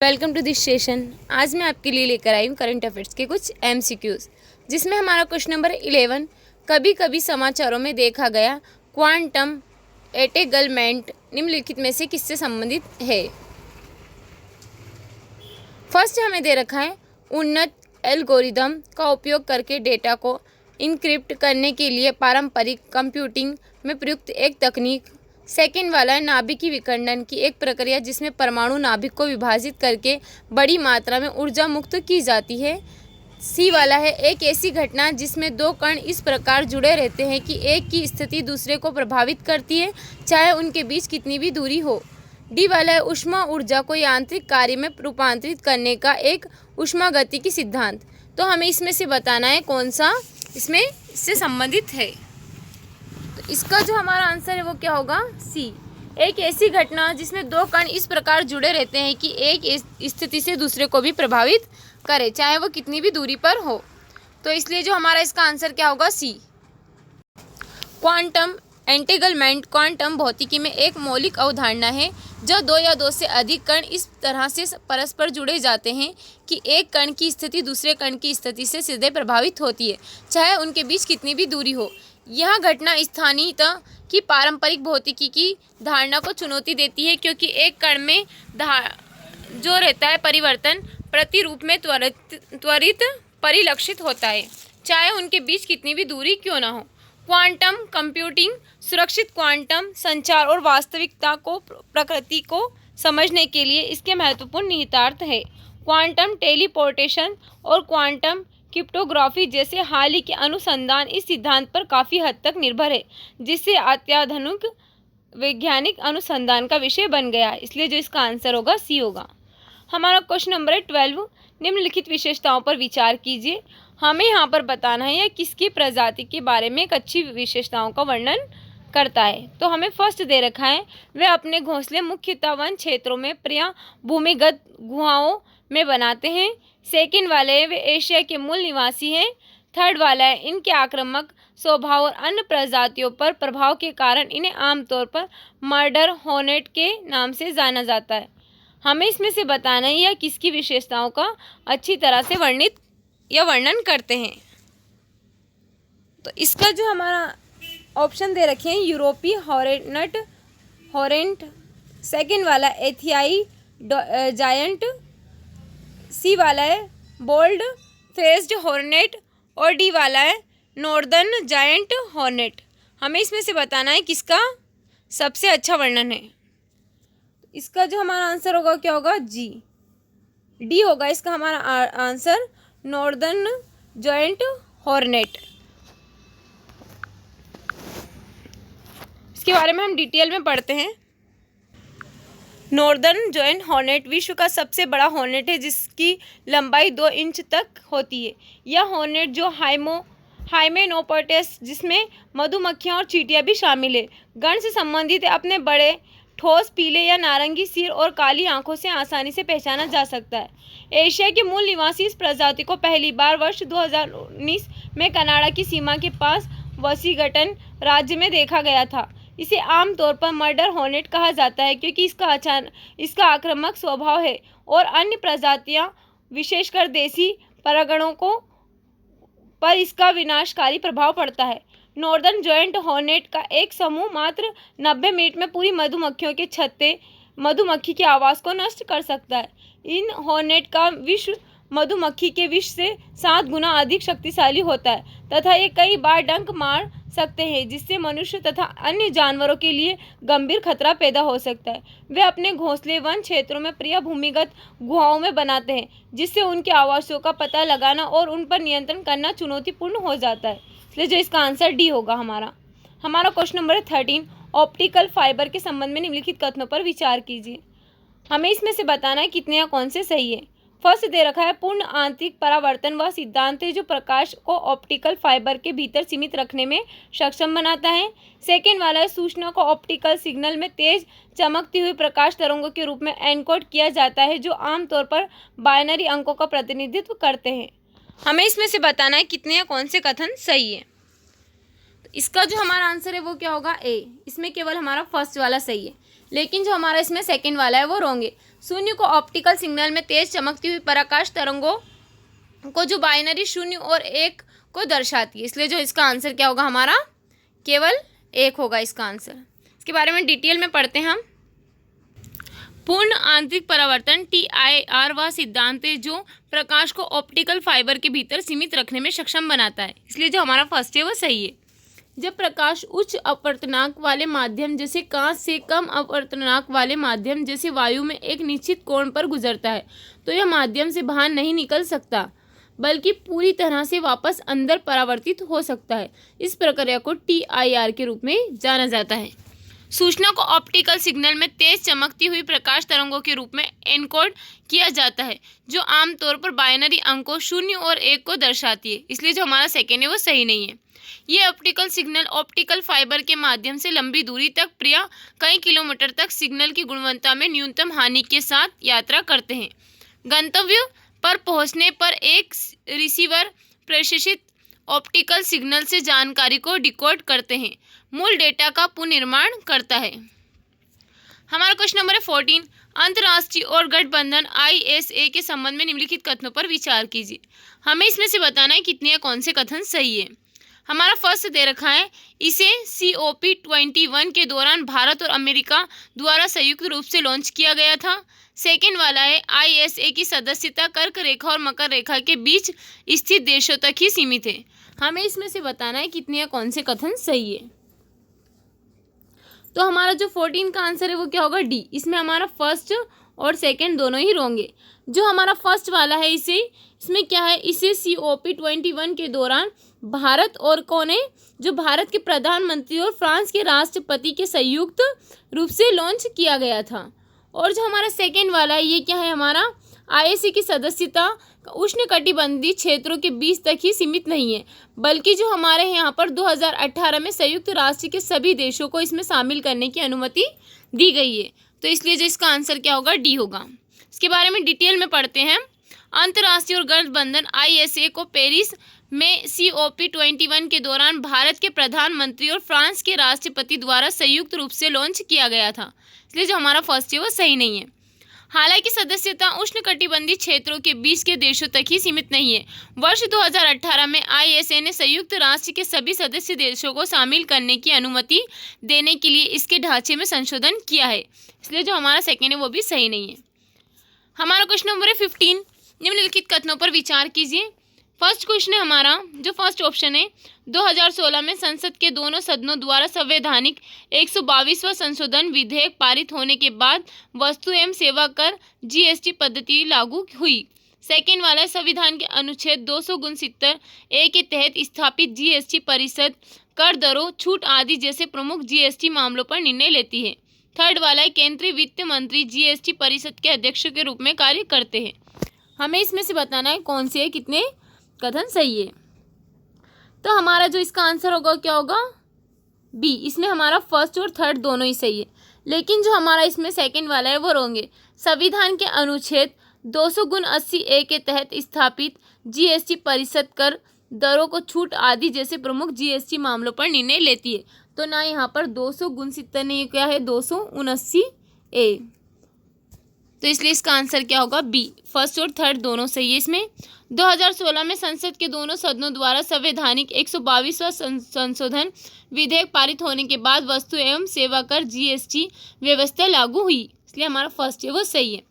Welcome to this session. आज मैं आपके लिए लेकर आई हूँ करंट अफेयर्स के कुछ MCQs, जिसमें हमारा क्वेश्चन नंबर 11 कभी कभी समाचारों में देखा गया क्वांटम एंटेंगलमेंट निम्नलिखित में से किससे संबंधित है। फर्स्ट हमें दे रखा है उन्नत एल्गोरिदम का उपयोग करके डेटा को इनक्रिप्ट करने के लिए पारंपरिक कंप्यूटिंग में प्रयुक्त एक तकनीक। सेकेंड वाला है नाभिकीय विखंडन की एक प्रक्रिया जिसमें परमाणु नाभिक को विभाजित करके बड़ी मात्रा में ऊर्जा मुक्त की जाती है। सी वाला है एक ऐसी घटना जिसमें दो कण इस प्रकार जुड़े रहते हैं कि एक की स्थिति दूसरे को प्रभावित करती है, चाहे उनके बीच कितनी भी दूरी हो। डी वाला है ऊष्मा ऊर्जा को यांत्रिक कार्य में रूपांतरित करने का एक ऊष्मागतिकी सिद्धांत। तो हमें इसमें से बताना है कौन सा इससे संबंधित है। तो इसका जो हमारा आंसर है वो क्या होगा, सी। एक ऐसी घटना जिसमें दो कण इस प्रकार जुड़े रहते हैं कि एक स्थिति से दूसरे को भी प्रभावित करे, चाहे वो कितनी भी दूरी पर हो। तो इसलिए जो हमारा इसका आंसर क्या होगा, सी। क्वांटम एंटेंगलमेंट क्वांटम भौतिकी में एक मौलिक अवधारणा है जब दो या दो से अधिक कण इस तरह से परस्पर जुड़े जाते हैं कि एक कण की स्थिति दूसरे कण की स्थिति से सीधे प्रभावित होती है, चाहे उनके बीच कितनी भी दूरी हो। यह घटना स्थानीयता की पारंपरिक भौतिकी की धारणा को चुनौती देती है, क्योंकि एक कण में जो रहता है परिवर्तन प्रतिरूप में त्वरित परिलक्षित होता है, चाहे उनके बीच कितनी भी दूरी क्यों ना हो। क्वांटम कंप्यूटिंग सुरक्षित क्वांटम संचार और वास्तविकता को प्रकृति को समझने के लिए इसके महत्वपूर्ण निहितार्थ है। क्वांटम टेलीपोर्टेशन और क्वांटम क्रिप्टोग्राफी जैसे हाल ही के अनुसंधान इस सिद्धांत पर काफ़ी हद तक निर्भर है, जिससे अत्याधुनिक वैज्ञानिक अनुसंधान का विषय बन गया। इसलिए जो इसका आंसर होगा, सी होगा। हमारा क्वेश्चन नंबर है 12, निम्नलिखित विशेषताओं पर विचार कीजिए। हमें यहाँ पर बताना है यह किसकी प्रजाति के बारे में एक अच्छी विशेषताओं का वर्णन करता है। तो हमें फर्स्ट दे रखा है वे अपने घोंसले मुख्यतः वन क्षेत्रों में या भूमिगत गुहाओं में बनाते हैं। सेकंड वाले है वे एशिया के मूल निवासी हैं। थर्ड वाला है इनके आक्रामक स्वभाव और अन्य प्रजातियों पर प्रभाव के कारण इन्हें आमतौर पर मर्डर हॉर्नेट के नाम से जाना जाता है। हमें इसमें से बताना है यह किसकी विशेषताओं का अच्छी तरह से वर्णन करते हैं। तो इसका जो हमारा ऑप्शन दे रखे हैं यूरोपीय हॉरेंट, सेकंड वाला एथियाई जायंट, सी वाला है बोल्ड फेस्ड हॉर्नेट और डी वाला है नॉर्दर्न जायंट हॉर्नेट। हमें इसमें से बताना है किसका सबसे अच्छा वर्णन है। इसका जो हमारा आंसर होगा क्या होगा, जी, डी होगा इसका हमारा आंसर, नॉर्दर्न जायंट हॉर्नेट। इसके बारे में हम डिटेल में पढ़ते हैं। नॉर्दर्न जायंट हॉर्नेट विश्व का सबसे बड़ा हॉर्नेट है, जिसकी लंबाई 2 इंच तक होती है। यह हॉर्नेट जो हाइमेनोप्टेरस जिसमें मधुमक्खियां और चींटियां भी शामिल है, गण से संबंधित है। अपने बड़े ठोस पीले या नारंगी सिर और काली आंखों से आसानी से पहचाना जा सकता है। एशिया के मूल निवासी इस प्रजाति को पहली बार वर्ष 2019 में कनाडा की सीमा के पास वाशिंगटन राज्य में देखा गया था। इसे आमतौर पर मर्डर हॉर्नेट कहा जाता है, क्योंकि इसका आक्रामक स्वभाव है और अन्य प्रजातियां विशेषकर देसी परागणों पर इसका विनाशकारी प्रभाव पड़ता है। नॉर्दर्न जायंट हॉर्नेट का एक समूह मात्र 90 मिनट में पूरी मधुमक्खियों के छत्ते मधुमक्खी के आवास को नष्ट कर सकता है। इन हॉर्नेट का विष मधुमक्खी के विष से 7 गुना अधिक शक्तिशाली होता है तथा ये कई बार डंक मार सकते हैं, जिससे मनुष्य तथा अन्य जानवरों के लिए गंभीर खतरा पैदा हो सकता है। वे अपने घोंसले वन क्षेत्रों में प्रिय भूमिगत गुहाओं में बनाते हैं, जिससे उनके आवासों का पता लगाना और उन पर नियंत्रण करना चुनौतीपूर्ण हो जाता है। इसलिए जो इसका आंसर डी होगा हमारा क्वेश्चन नंबर 13, ऑप्टिकल फाइबर के संबंध में निम्नलिखित कथनों पर विचार कीजिए। हमें इसमें से बताना है कितने या कौन से सही है। फर्स्ट दे रखा है पूर्ण आंतरिक परावर्तन वह सिद्धांत है जो प्रकाश को ऑप्टिकल फाइबर के भीतर सीमित रखने में सक्षम बनाता है। सेकेंड वाला है सूचना को ऑप्टिकल सिग्नल में तेज चमकती हुई प्रकाश तरंगों के रूप में एनकोड किया जाता है, जो आमतौर पर बाइनरी अंकों का प्रतिनिधित्व करते हैं। हमें इसमें से बताना है कितने या कौन से कथन सही है। तो इसका जो हमारा आंसर है वो क्या होगा, ए। इसमें केवल हमारा फर्स्ट वाला सही है, लेकिन जो हमारा इसमें सेकंड वाला है वो रॉन्ग है। शून्य को ऑप्टिकल सिग्नल में तेज चमकती हुई प्रकाश तरंगों को जो बाइनरी 0 और 1 को दर्शाती है। इसलिए जो इसका आंसर क्या होगा हमारा, केवल 1 होगा इसका आंसर। इसके बारे में डिटेल में पढ़ते हैं हम। पूर्ण आंतरिक परावर्तन TIR वह सिद्धांत है जो प्रकाश को ऑप्टिकल फाइबर के भीतर सीमित रखने में सक्षम बनाता है। इसलिए जो हमारा फर्स्ट है वो सही है। जब प्रकाश उच्च अपवर्तनांक वाले माध्यम जैसे कांच से कम अपवर्तनांक वाले माध्यम जैसे वायु में एक निश्चित कोण पर गुजरता है तो यह माध्यम से बाहर नहीं निकल सकता बल्कि पूरी तरह से वापस अंदर परावर्तित हो सकता है। इस प्रक्रिया को TIR के रूप में जाना जाता है। सूचना को ऑप्टिकल सिग्नल में तेज चमकती हुई प्रकाश तरंगों के रूप में एनकोड किया जाता है जो आमतौर पर बाइनरी अंकों 0 और 1 को दर्शाती है। इसलिए जो हमारा सेकेंड है वो सही नहीं है। ये ऑप्टिकल सिग्नल ऑप्टिकल फाइबर के माध्यम से लंबी दूरी तक प्रिया कई किलोमीटर तक सिग्नल की गुणवत्ता में न्यूनतम हानि के साथ यात्रा करते हैं। गंतव्य पर पहुंचने पर एक रिसीवर प्रेषित ऑप्टिकल सिग्नल से जानकारी को डिकोड करते हैं, मूल डेटा का पुनर्निर्माण करता है। हमारा क्वेश्चन नंबर है 14। अंतर्राष्ट्रीय और गठबंधन ISA के संबंध में निम्नलिखित कथनों पर विचार कीजिए। हमें इसमें से बताना है कितने या कौन से कथन सही है। हमारा फर्स्ट दे रखा है, इसे COP21 के दौरान भारत और अमेरिका द्वारा संयुक्त रूप से लॉन्च किया गया था। सेकेंड वाला है, ISA की सदस्यता कर्क रेखा और मकर रेखा के बीच स्थित देशों तक ही सीमित है। हमें इसमें से बताना है कितने या कौन से कथन सही है। तो हमारा जो 14 का आंसर है वो क्या होगा, डी। इसमें हमारा फर्स्ट और सेकंड दोनों ही रॉन्ग है। जो हमारा फर्स्ट वाला है इसमें क्या है, इसे COP21 के दौरान भारत और कौन है, जो भारत के प्रधानमंत्री और फ्रांस के राष्ट्रपति के संयुक्त रूप से लॉन्च किया गया था। और जो हमारा सेकंड वाला है ये क्या है, हमारा ISA की सदस्यता उष्णकटिबंधीय क्षेत्रों के बीच तक ही सीमित नहीं है बल्कि जो हमारे यहाँ पर 2018 में संयुक्त राष्ट्र के सभी देशों को इसमें शामिल करने की अनुमति दी गई है। तो इसलिए जो इसका आंसर क्या होगा, डी होगा। इसके बारे में डिटेल में पढ़ते हैं। अंतर्राष्ट्रीय और गठबंधन ISA को पेरिस में COP21 के दौरान भारत के प्रधानमंत्री और फ्रांस के राष्ट्रपति द्वारा संयुक्त रूप से लॉन्च किया गया था। इसलिए जो हमारा फर्स्ट है वो सही नहीं है। हालांकि सदस्यता उष्णकटिबंधीय क्षेत्रों के बीच के देशों तक ही सीमित नहीं है। वर्ष 2018 में ISA ने संयुक्त राष्ट्र के सभी सदस्य देशों को शामिल करने की अनुमति देने के लिए इसके ढांचे में संशोधन किया है। इसलिए जो हमारा सेकेंड है वो भी सही नहीं है। हमारा क्वेश्चन नंबर है 15। निम्नलिखित कथनों पर विचार कीजिए। फर्स्ट क्वेश्चन है हमारा, जो फर्स्ट ऑप्शन है, 2016 में संसद के दोनों सदनों द्वारा संवैधानिक 122वां संशोधन विधेयक पारित होने के बाद वस्तु एवं सेवा कर GST पद्धति लागू हुई। सेकेंड वाला है, संविधान के अनुच्छेद 269A के तहत स्थापित GST परिषद कर दरों, छूट आदि जैसे प्रमुख GST मामलों पर निर्णय लेती है। थर्ड वाला है, केंद्रीय वित्त मंत्री GST परिषद के अध्यक्ष के रूप में कार्य करते हैं। हमें इसमें से बताना है कौन से कितने कथन सही है। तो हमारा जो इसका आंसर होगा क्या होगा, बी। इसमें हमारा फर्स्ट और थर्ड दोनों ही सही है, लेकिन जो हमारा इसमें सेकंड वाला है वो रॉन्ग है। संविधान के अनुच्छेद 279A के तहत स्थापित GST परिषद कर दरों को छूट आदि जैसे प्रमुख GST मामलों पर निर्णय लेती है। तो ना यहाँ पर 269 नहीं, क्या है 279A। तो इसलिए इसका आंसर क्या होगा, बी। फर्स्ट और थर्ड दोनों सही है। इसमें 2016 में संसद के दोनों सदनों द्वारा संवैधानिक 122वां संशोधन विधेयक पारित होने के बाद वस्तु एवं सेवा कर GST व्यवस्था लागू हुई। इसलिए हमारा फर्स्ट है वो सही है।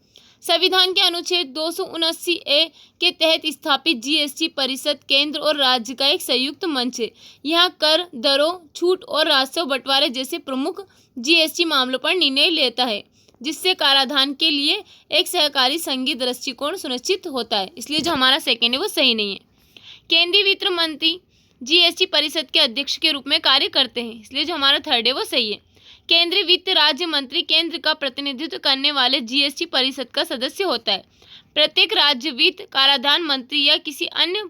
संविधान के अनुच्छेद 279A के तहत स्थापित GST परिषद केंद्र और राज्य का एक संयुक्त मंच है। यहाँ कर दरों, छूट और राजस्व बंटवारे जैसे प्रमुख GST मामलों पर निर्णय लेता है, जिससे कराधान के लिए एक सहकारी संघीय दृष्टिकोण सुनिश्चित होता है। इसलिए जो हमारा सेकेंड है वो सही नहीं है। केंद्रीय वित्त मंत्री GST परिषद के अध्यक्ष के रूप में कार्य करते हैं। इसलिए जो हमारा थर्ड है वो सही है। केंद्रीय वित्त राज्य मंत्री केंद्र का प्रतिनिधित्व करने वाले GST परिषद का सदस्य होता है। प्रत्येक राज्य वित्त, कराधान मंत्री या किसी अन्य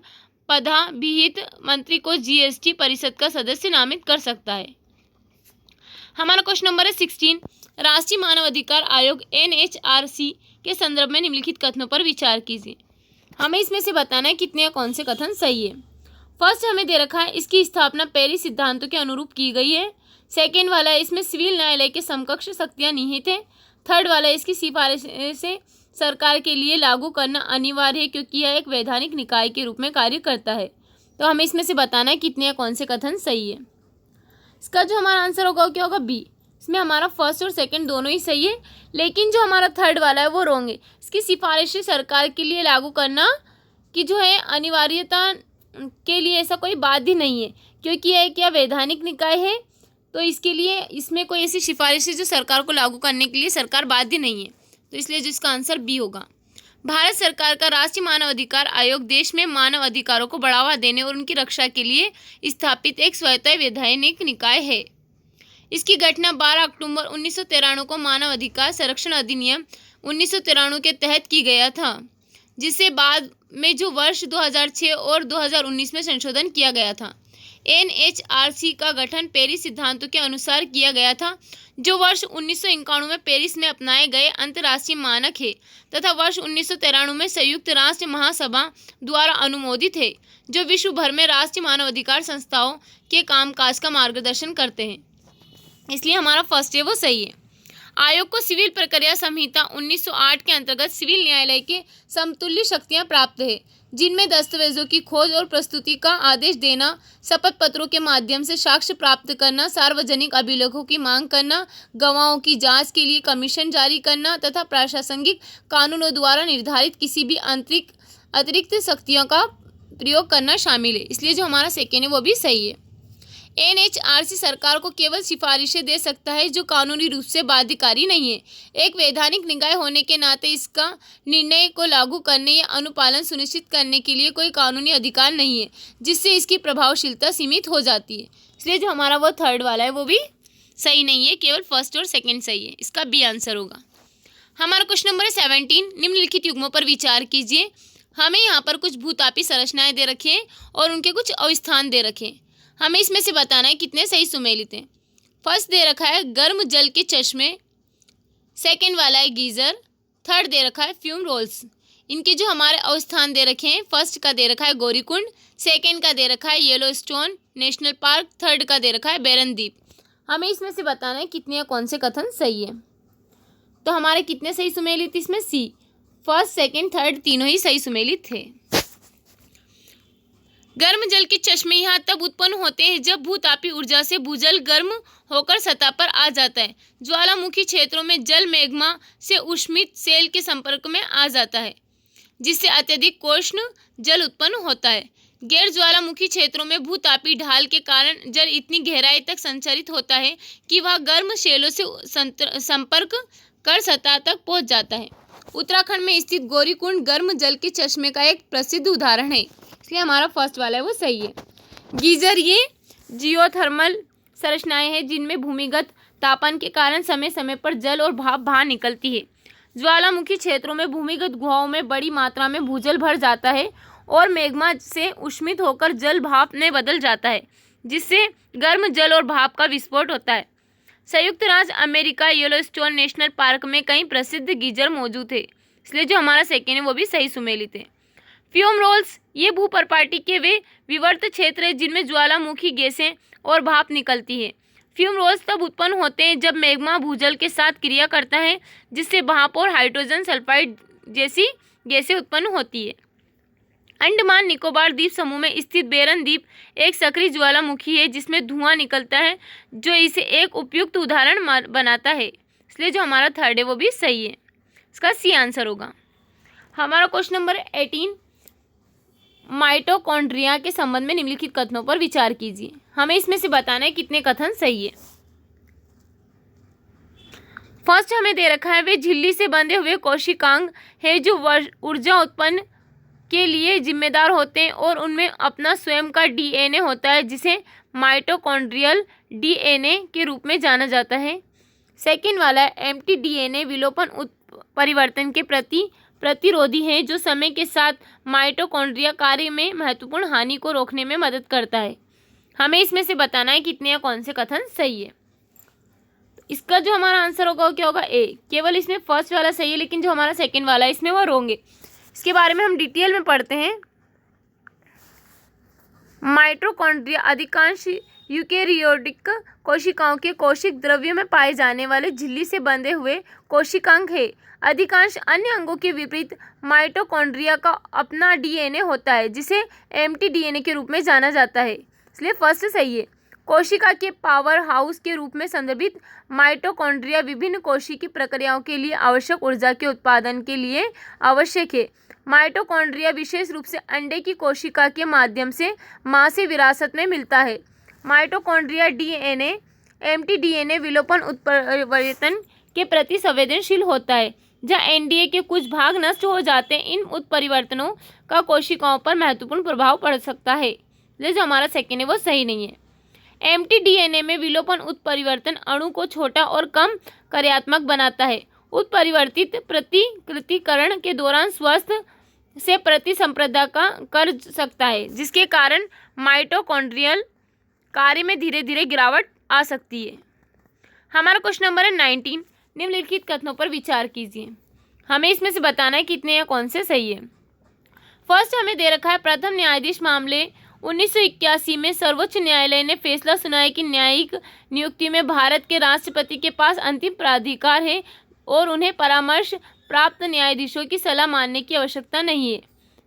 पदाभिहित मंत्री को GST परिषद का सदस्य नामित कर सकता है। हमारा क्वेश्चन नंबर है 16। राष्ट्रीय मानव अधिकार आयोग NHRC के संदर्भ में निम्नलिखित कथनों पर विचार कीजिए। हमें इसमें से बताना है कितने या कौन से कथन सही है। फर्स्ट हमें दे रखा है, इसकी स्थापना पेरिस सिद्धांतों के अनुरूप की गई है। सेकेंड वाला है, इसमें सिविल न्यायालय के समकक्ष शक्तियां निहित है। थर्ड वाला इसकी सिफारिशें सरकार के लिए लागू करना अनिवार्य है क्योंकि यह एक वैधानिक निकाय के रूप में कार्य करता है। तो हमें इसमें से बताना है कितने या कौन से कथन सही है। इसका जो हमारा आंसर होगा वो क्या होगा, बी। इसमें हमारा फर्स्ट और सेकंड दोनों ही सही है, लेकिन जो हमारा थर्ड वाला है वो रॉन्ग है। इसकी सिफारिशें सरकार के लिए लागू करना की जो है अनिवार्यता के लिए ऐसा कोई बाध्य नहीं है, क्योंकि यह क्या वैधानिक निकाय है, तो इसके लिए इसमें कोई ऐसी सिफारिशें जो सरकार को लागू करने के लिए सरकार बाध्य नहीं है, तो इसलिए जो इसका आंसर बी होगा। भारत सरकार का राष्ट्रीय मानव अधिकार आयोग देश में मानव अधिकारों को बढ़ावा देने और उनकी रक्षा के लिए स्थापित एक स्वायत्त वैधानिक निकाय है। इसकी घटना 12 अक्टूबर 1993 को मानव अधिकार संरक्षण अधिनियम 1993 के तहत की गया था, जिसे बाद में जो वर्ष 2006 और 2019 में संशोधन किया गया था। NHRC का गठन पेरिस सिद्धांतों के अनुसार किया गया था, जो वर्ष 1991 में पेरिस में अपनाए गए अंतर्राष्ट्रीय मानक है तथा वर्ष 1993 में संयुक्त राष्ट्र महासभा द्वारा अनुमोदित है, जो विश्व भर में राष्ट्रीय मानवाधिकार संस्थाओं के कामकाज का मार्गदर्शन करते हैं। इसलिए हमारा फर्स्ट है वो सही है। आयोग को सिविल प्रक्रिया संहिता 1908 के अंतर्गत सिविल न्यायालय के समतुल्य शक्तियां प्राप्त है, जिनमें दस्तावेजों की खोज और प्रस्तुति का आदेश देना, शपथ पत्रों के माध्यम से साक्ष्य प्राप्त करना, सार्वजनिक अभिलेखों की मांग करना, गवाहों की जांच के लिए कमीशन जारी करना तथा प्रासंगिक कानूनों द्वारा निर्धारित किसी भी अतिरिक्त शक्तियों का प्रयोग करना शामिल है। इसलिए जो हमारा सेकेंड है वो भी सही है। NHRC सरकार को केवल सिफारिशें दे सकता है जो कानूनी रूप से बाध्यकारी नहीं है। एक वैधानिक निकाय होने के नाते इसका निर्णय को लागू करने या अनुपालन सुनिश्चित करने के लिए कोई कानूनी अधिकार नहीं है, जिससे इसकी प्रभावशीलता सीमित हो जाती है। इसलिए जो हमारा वो थर्ड वाला है वो भी सही नहीं है, केवल फर्स्ट और सेकेंड सही है। इसका बी आंसर होगा। हमारा क्वेश्चन नंबर 17, निम्नलिखित युग्मों पर विचार कीजिए। हमें यहाँ पर कुछ भूतापी संरचनाएं दे रखे हैं और उनके कुछ अवस्थान दे रखे हैं। हमें इसमें से बताना है कितने सही सुमेलित हैं। फर्स्ट दे रखा है गर्म जल के चश्मे, सेकंड वाला है गीज़र, थर्ड दे रखा है फ्यूम रोल्स। इनके जो हमारे अवस्थान दे रखे हैं, फर्स्ट का दे रखा है गौरीकुंड, सेकंड का दे रखा है येलोस्टोन नेशनल पार्क, थर्ड का दे रखा है बैरन द्वीप। हमें इसमें से बताना है कितने या कौन से कथन सही है। तो हमारे कितने सही सुमेलित, इसमें सी, फर्स्ट सेकंड थर्ड तीनों ही सही सुमेलित थे। गर्म जल के चश्मे यहाँ तब उत्पन्न होते हैं जब भूतापी ऊर्जा से भूजल गर्म होकर सतह पर आ जाता है। ज्वालामुखी क्षेत्रों में जल मैग्मा से उष्मित सेल के संपर्क में आ जाता है, जिससे अत्यधिक उष्ण जल उत्पन्न होता है। गैर ज्वालामुखी क्षेत्रों में भूतापी ढाल के कारण जल इतनी गहराई तक संचरित होता है कि वह गर्म शैलों से संपर्क कर सतह तक पहुँच जाता है। उत्तराखंड में स्थित गौरीकुंड गर्म जल के चश्मे का एक प्रसिद्ध उदाहरण है, इसलिए हमारा फर्स्ट वाला है वो सही है। गीजर ये जियोथर्मल संरचनाएं हैं जिनमें भूमिगत तापन के कारण समय समय पर जल और भाप बाहर निकलती है। ज्वालामुखी क्षेत्रों में भूमिगत गुहाओं में बड़ी मात्रा में भूजल भर जाता है और मैग्मा से उष्मित होकर जल भाप में बदल जाता है, जिससे गर्म जल और भाप का विस्फोट होता है। संयुक्त राज्य अमेरिका येलोस्टोन नेशनल पार्क में कई प्रसिद्ध गीजर मौजूद है, इसलिए जो हमारा सेकेंड है वो भी सही सुमेलित है। फ्यूम रोल्स ये भूपर्पाटी के वे विवर्त क्षेत्र है जिनमें ज्वालामुखी गैसें और भाप निकलती है। फ्यूम रोल्स तब उत्पन्न होते हैं जब मैग्मा भूजल के साथ क्रिया करता है, जिससे भाप और हाइड्रोजन सल्फाइड जैसी गैसें उत्पन्न होती है। अंडमान निकोबार द्वीप समूह में स्थित बैरन द्वीप एक सक्रिय ज्वालामुखी है जिसमें धुआं निकलता है, जो इसे एक उपयुक्त उदाहरण बनाता है, इसलिए जो हमारा थर्ड है वो भी सही है। इसका सी आंसर होगा। हमारा क्वेश्चन नंबर 18, माइटोकॉन्ड्रिया के संबंध में निम्नलिखित कथनों पर विचार कीजिए। हमें इसमें से बताना है कितने कथन सही है। फर्स्ट हमें दे रखा है वे झिल्ली से बंधे हुए कोशिकांग है जो ऊर्जा उत्पन्न के लिए जिम्मेदार होते हैं और उनमें अपना स्वयं का डीएनए होता है, जिसे माइटोकॉन्ड्रियल डीएनए के रूप में जाना जाता है। सेकेंड वाला एम्प्टी डीएनए विलोपन परिवर्तन के प्रति प्रतिरोधी है, जो समय के साथ माइटोकॉन्ड्रिया कार्य में महत्वपूर्ण हानि को रोकने में मदद करता है। हमें इसमें से बताना है कितने या कौन से कथन सही है। इसका जो हमारा आंसर होगा वो क्या होगा, ए। केवल इसमें फर्स्ट वाला सही है, लेकिन जो हमारा सेकेंड वाला है इसमें वो रॉन्ग है। इसके बारे में हम डिटेल में पढ़ते हैं। माइटोकॉन्ड्रिया अधिकांश यूकेरियोटिक कोशिकाओं के कोशिक द्रव्य में पाए जाने वाले झिल्ली से बंधे हुए कोशिकांग है। अधिकांश अन्य अंगों के विपरीत माइटोकॉन्ड्रिया का अपना डीएनए होता है, जिसे एम्प्टी डीएनए के रूप में जाना जाता है, इसलिए फर्स्ट सही है। कोशिका के पावर हाउस के रूप में संदर्भित माइटोकॉन्ड्रिया विभिन्न कोशिकीय प्रक्रियाओं के लिए आवश्यक ऊर्जा के उत्पादन के लिए आवश्यक है। माइटोकॉन्ड्रिया विशेष रूप से अंडे की कोशिका के माध्यम से मां से विरासत में मिलता है। माइटोकॉन्ड्रिया डीएनए एम्प्टी डीएनए विलोपन उत्परिवर्तन के प्रति संवेदनशील होता है। जहाँ एनडीए के कुछ भाग नष्ट हो जाते हैं, इन उत्परिवर्तनों का कोशिकाओं पर महत्वपूर्ण प्रभाव पड़ सकता है। जो हमारा सेकेंड है वो सही नहीं है। एम्प्टी डीएनए में विलोपन उत्परिवर्तन अणु को छोटा और कम कार्यात्मक बनाता है। उत्परिवर्तित प्रतिकृतिकरण के दौरान स्वस्थ से प्रतिसंप्रदा का कर सकता है, जिसके कारण माइटोकॉन्ड्रियल कार्य में धीरे धीरे गिरावट आ सकती है। हमारा क्वेश्चन नंबर है 19। निम्नलिखित कथनों पर विचार कीजिए। हमें इसमें से बताना है कितने या कौन से सही है। फर्स्ट हमें दे रखा है, प्रथम न्यायाधीश मामले 1981 में सर्वोच्च न्यायालय ने फैसला सुनाया कि न्यायिक नियुक्ति में भारत के राष्ट्रपति के पास अंतिम प्राधिकार है और उन्हें परामर्श प्राप्त न्यायाधीशों की सलाह मानने की आवश्यकता नहीं है।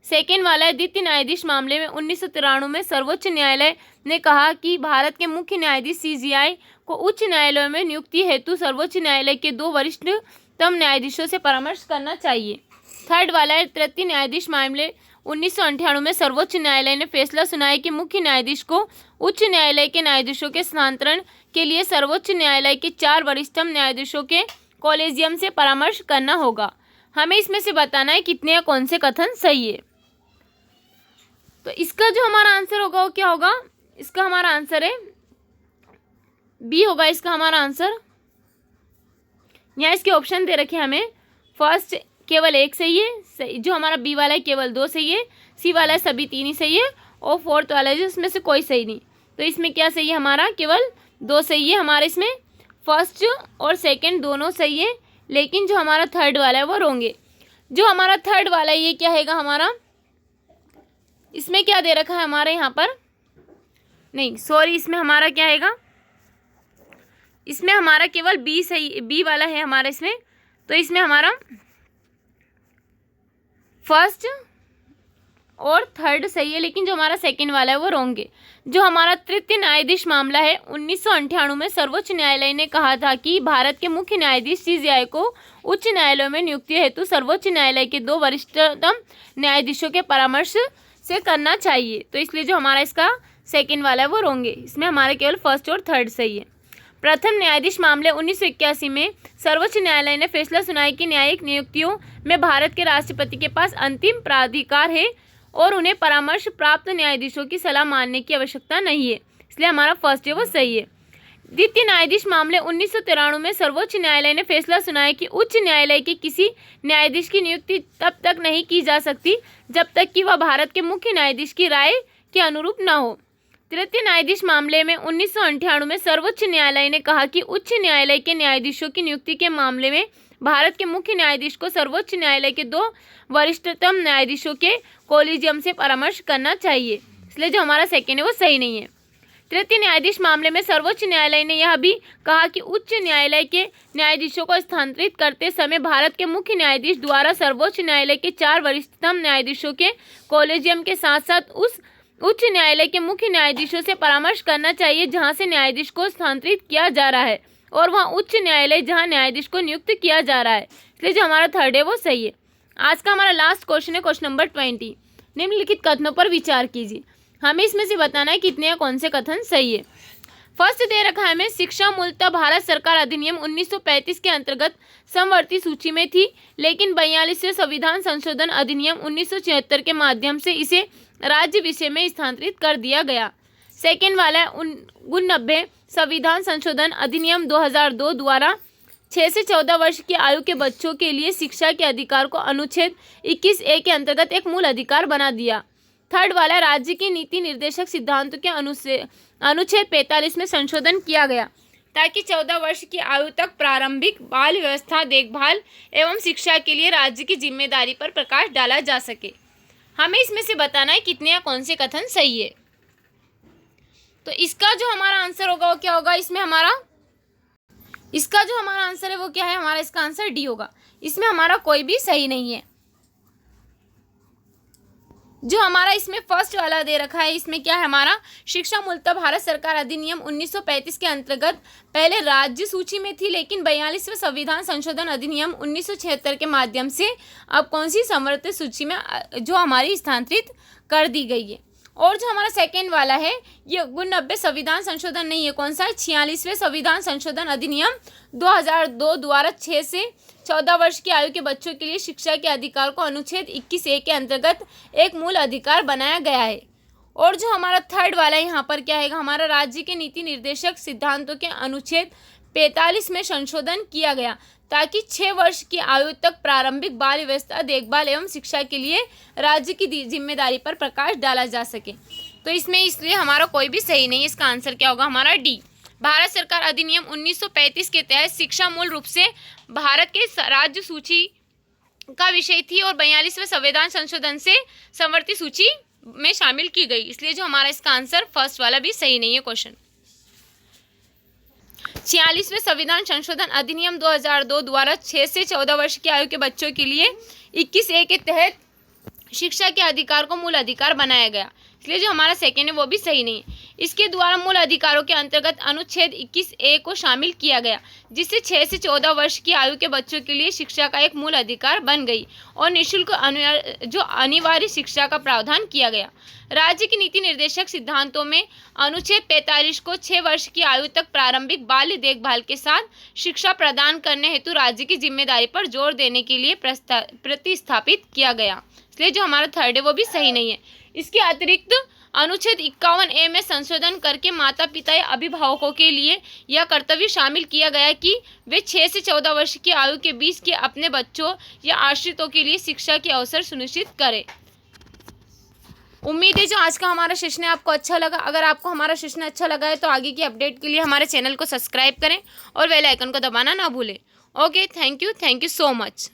सेकेंड वाला है, द्वितीय न्यायाधीश मामले में 1993 में सर्वोच्च न्यायालय ने कहा कि भारत के मुख्य न्यायाधीश सीजेआई को उच्च न्यायालयों में नियुक्ति हेतु सर्वोच्च न्यायालय के 2 वरिष्ठतम न्यायाधीशों से परामर्श करना चाहिए। थर्ड वाला है, तृतीय न्यायाधीश मामले 1998 में सर्वोच्च न्यायालय ने फैसला सुनाया कि मुख्य न्यायाधीश को उच्च न्यायालय के न्यायाधीशों के स्थानांतरण के लिए सर्वोच्च न्यायालय के 4 वरिष्ठतम न्यायाधीशों के कॉलेजियम से परामर्श करना होगा। हमें इसमें से बताना है कितने या कौन से कथन सही है। तो इसका जो हमारा आंसर होगा वो क्या होगा? इसका हमारा आंसर है बी होगा। इसका हमारा आंसर, यहाँ इसके ऑप्शन दे रखे हमें। फर्स्ट केवल 1 सही है, जो हमारा बी वाला है केवल 2 सही है, सी वाला है सभी 3 ही सही है, और फोर्थ वाला है जिसमें से कोई सही नहीं। तो इसमें क्या सही है? हमारा केवल 2 सही है। हमारे इसमें फर्स्ट और सेकंड दोनों सही है, लेकिन जो हमारा थर्ड वाला है वो रॉन्ग है। जो हमारा थर्ड वाला है ये क्या हैगा हमारा? इसमें क्या दे रखा है हमारे यहाँ पर? नहीं सॉरी, इसमें हमारा क्या हैगा? इसमें हमारा केवल बी सही, बी वाला है हमारा इसमें। तो इसमें हमारा फर्स्ट और थर्ड सही है, लेकिन जो हमारा सेकंड वाला है वो रॉन्ग है। जो हमारा तृतीय न्यायाधीश मामला है 1998 में सर्वोच्च न्यायालय ने कहा था कि भारत के मुख्य न्यायाधीश सीजेआई को उच्च न्यायालयों में नियुक्ति हेतु सर्वोच्च न्यायालय के 2 वरिष्ठतम न्यायाधीशों के परामर्श से करना चाहिए। तो इसलिए जो हमारा इसका सेकंड वाला है वो रॉन्ग है। इसमें हमारे केवल फर्स्ट और थर्ड सही है। प्रथम न्यायाधीश मामले 1981 में सर्वोच्च न्यायालय ने फैसला सुनाया कि न्यायिक नियुक्तियों में भारत के राष्ट्रपति के पास अंतिम प्राधिकार है और उन्हें परामर्श प्राप्त न्यायाधीशों की सलाह मानने की आवश्यकता नहीं है, इसलिए हमारा फर्स्ट है वो सही है। द्वितीय न्यायाधीश मामले 1993 में सर्वोच्च न्यायालय ने फैसला सुनाया कि उच्च न्यायालय के किसी न्यायाधीश की नियुक्ति तब तक नहीं की जा सकती जब तक कि वह भारत के मुख्य न्यायाधीश की राय के अनुरूप न हो। तृतीय न्यायाधीश मामले में 1998 में सर्वोच्च न्यायालय ने कहा कि उच्च न्यायालय के न्यायाधीशों की नियुक्ति के मामले में भारत के मुख्य न्यायाधीश को सर्वोच्च न्यायालय के 2 वरिष्ठतम न्यायाधीशों के कॉलेजियम से परामर्श करना चाहिए, इसलिए जो हमारा सेकेंड है वो सही नहीं है। तृतीय न्यायाधीश मामले में सर्वोच्च न्यायालय ने यह भी कहा कि उच्च न्यायालय के न्यायाधीशों को स्थानांतरित करते समय भारत के मुख्य न्यायाधीश द्वारा सर्वोच्च न्यायालय के 4 वरिष्ठतम न्यायाधीशों के कॉलेजियम के साथ साथ उस उच्च न्यायालय के मुख्य न्यायाधीशों से परामर्श करना चाहिए जहां से न्यायाधीश को स्थानांतरित किया जा रहा है, और वहां उच्च न्यायालय जहां न्यायाधीश को नियुक्त किया जा रहा है, इसलिए जो हमारा थर्ड है वो सही है। आज का हमारा लास्ट क्वेश्चन है क्वेश्चन नंबर 20। निम्नलिखित कथनों पर विचार कीजिए। हमें इसमें से बताना है कितने या कौन से कथन सही है। फर्स्ट दे रखा है हमें, शिक्षा मूलतः भारत सरकार अधिनियम 1935 के अंतर्गत समवर्ती सूची में थी, लेकिन 42वें संविधान संशोधन अधिनियम 1976 के माध्यम से इसे राज्य विषय में स्थानांतरित कर दिया गया। सेकेंड वाला है 89 संविधान संशोधन अधिनियम 2002 द्वारा 6 से 14 वर्ष की आयु के बच्चों के लिए शिक्षा के अधिकार को अनुच्छेद 21A के अंतर्गत एक मूल अधिकार बना दिया। थर्ड वाला राज्य की नीति निर्देशक सिद्धांतों के अनुच्छेद 45 में संशोधन किया गया ताकि 14 वर्ष की आयु तक प्रारंभिक बाल व्यवस्था देखभाल एवं शिक्षा के लिए राज्य की जिम्मेदारी पर प्रकाश डाला जा सके। हमें इसमें से बताना है कितने या कौन से कथन सही है। तो इसका जो हमारा आंसर होगा वो क्या होगा, इसमें इसका जो हमारा आंसर है वो क्या है, हमारा इसका आंसर डी होगा। इसमें हमारा कोई भी सही नहीं है। जो हमारा इसमें फर्स्ट वाला दे रखा है, इसमें क्या है हमारा, शिक्षा मूलतः भारत सरकार अधिनियम 1935 के अंतर्गत पहले राज्य सूची में थी, लेकिन 42वें संविधान संशोधन अधिनियम 1976 के माध्यम से अब कौन सी समवर्ती सूची में जो हमारी स्थानांतरित कर दी गई है। और जो हमारा सेकेंड वाला है ये 89 संविधान संशोधन नहीं है, कौन सा है, 46वें संविधान संशोधन अधिनियम 2002 द्वारा 6 से 14 वर्ष की आयु के बच्चों के लिए शिक्षा के अधिकार को अनुच्छेद 21A के अंतर्गत एक मूल अधिकार बनाया गया है। और जो हमारा थर्ड वाला है यहाँ पर क्या है, हमारा राज्य के नीति निर्देशक सिद्धांतों के अनुच्छेद 45 में संशोधन किया गया ताकि 6 वर्ष की आयु तक प्रारंभिक बाल व्यवस्था देखभाल एवं शिक्षा के लिए राज्य की जिम्मेदारी पर प्रकाश डाला जा सके। तो इसमें इसलिए हमारा कोई भी सही नहीं है, इसका आंसर क्या होगा हमारा डी। भारत सरकार अधिनियम 1935 के तहत शिक्षा मूल रूप से भारत के राज्य सूची का विषय थी और 42वें संविधान संशोधन से समवर्ती सूची में शामिल की गई, इसलिए जो हमारा इसका आंसर फर्स्ट वाला भी सही नहीं है क्वेश्चन। 46वें संविधान संशोधन अधिनियम 2002 द्वारा 6 से 14 वर्ष की आयु के बच्चों के लिए 21A के तहत शिक्षा के अधिकार को मूल अधिकार बनाया गया, इसलिए जो हमारा सेकेंड है वो भी सही नहीं है। इसके द्वारा मूल अधिकारों के अंतर्गत अनुच्छेद 21A को शामिल किया गया, जिससे 6 से 14 वर्ष की आयु के बच्चों के लिए शिक्षा का एक मूल अधिकार बन गई और निःशुल्क जो अनिवार्य शिक्षा का प्रावधान किया गया। राज्य की नीति निर्देशक सिद्धांतों में अनुच्छेद 45 को 6 वर्ष की आयु तक प्रारंभिक बाल देखभाल के साथ शिक्षा प्रदान करने हेतु राज्य की जिम्मेदारी पर जोर देने के लिए प्रतिस्थापित किया गया, इसलिए जो हमारा थर्ड है वो भी सही नहीं है। इसके अतिरिक्त अनुच्छेद 51A में संशोधन करके माता पिता या अभिभावकों के लिए यह कर्तव्य शामिल किया गया कि वे 6 से 14 वर्ष की आयु के बीच के अपने बच्चों या आश्रितों के लिए शिक्षा के अवसर सुनिश्चित करें। उम्मीद है जो आज का हमारा सेशन है आपको अच्छा लगा। अगर आपको हमारा सेशन अच्छा लगा है तो आगे की अपडेट के लिए हमारे चैनल को सब्सक्राइब करें और बेल आइकन को दबाना ना भूलें। Okay, thank you so much.